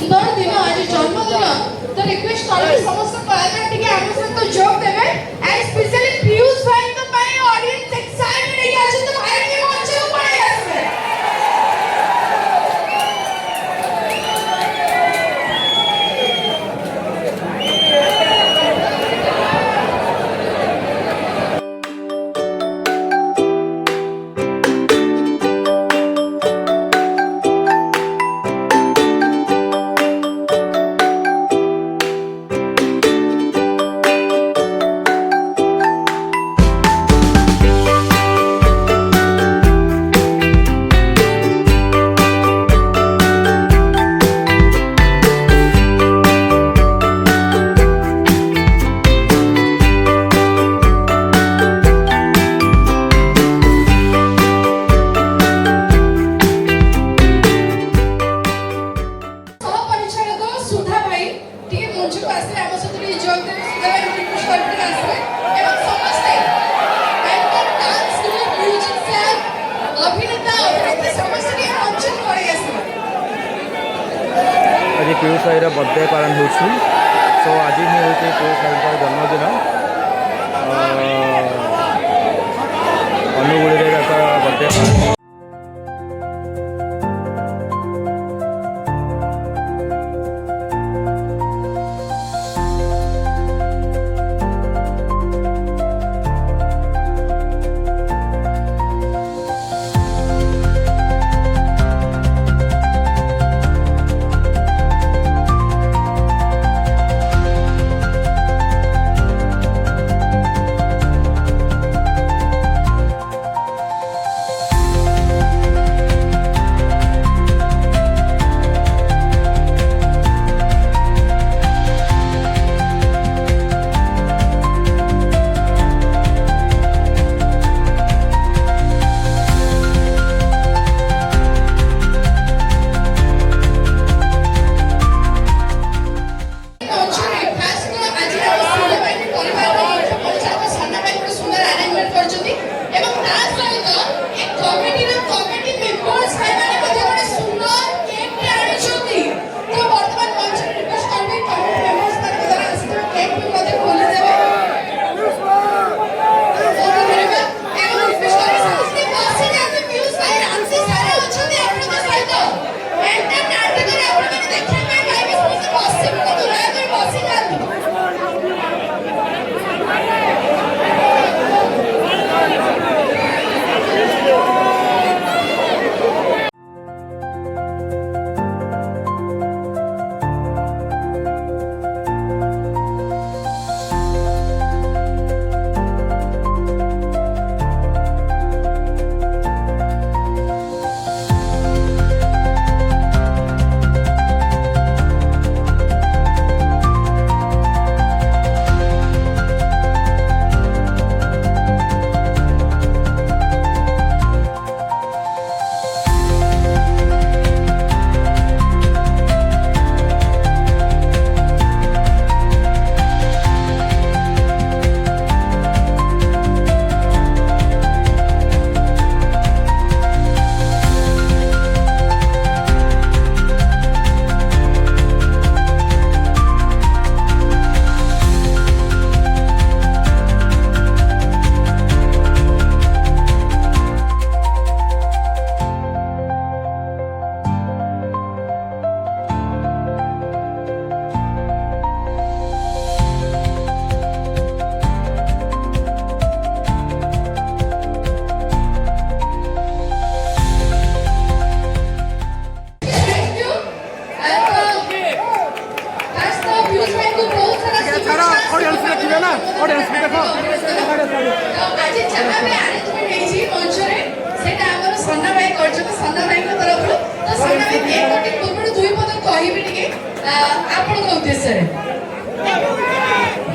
सुंदर दिन आज जन्मदिन तो रिक्वेस्ट कर समस्त कलाकार टिके हम सहित जोग देबे एंड स्पेशली पीयूष भाई को पाए ऑडियंस एक्साइटेड है आज तो भाई के मंच पे पड़े आसबे आज पीयूष भाई बर्थडे पालन हो सो आज ही हूँ पीयूष भाई जन्मदिन अनुगुड़ी बर्थडे पालन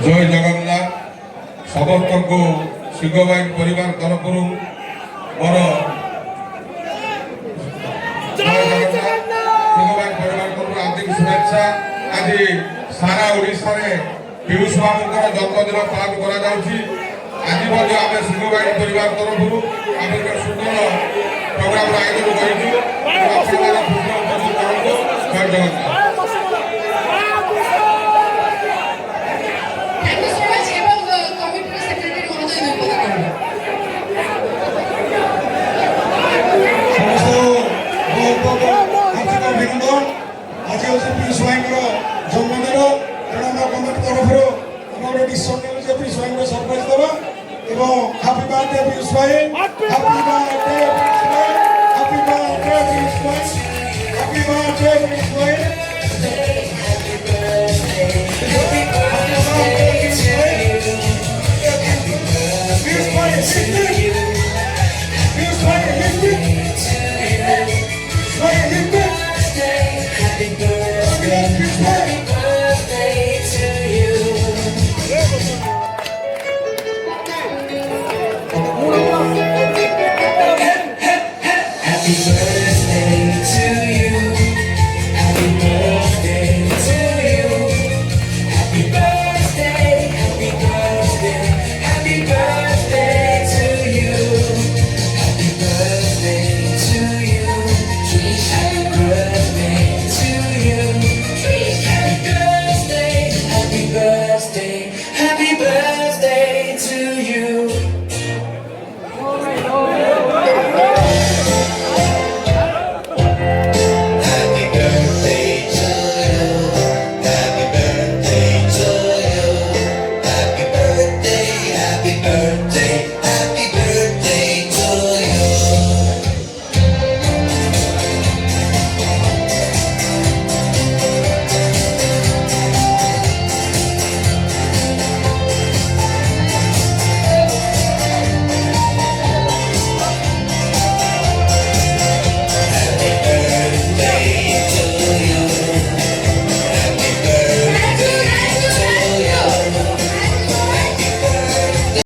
जय जगन्नाथ समस्त को सिंहबाई परिवार तरफ मोर सिंहबाई परिवार तरफ आंतरिक शुभेच्छा। आज सारा ओडिशा पीयूष बाबू जन्मदिन पालन करा आज आम सिंहबाई परिवार तरफ सुंदर प्रोग्राम आयोजन कर जय Jagannath. birthday, Piyush bhai. Happy birthday, Piyush bhai. Happy birthday, Piyush bhai. Happy birthday, Piyush bhai. Happy birthday, Piyush bhai. Piyush bhai, lift it. Piyush bhai, lift it. Piyush bhai, lift it. Piyush bhai.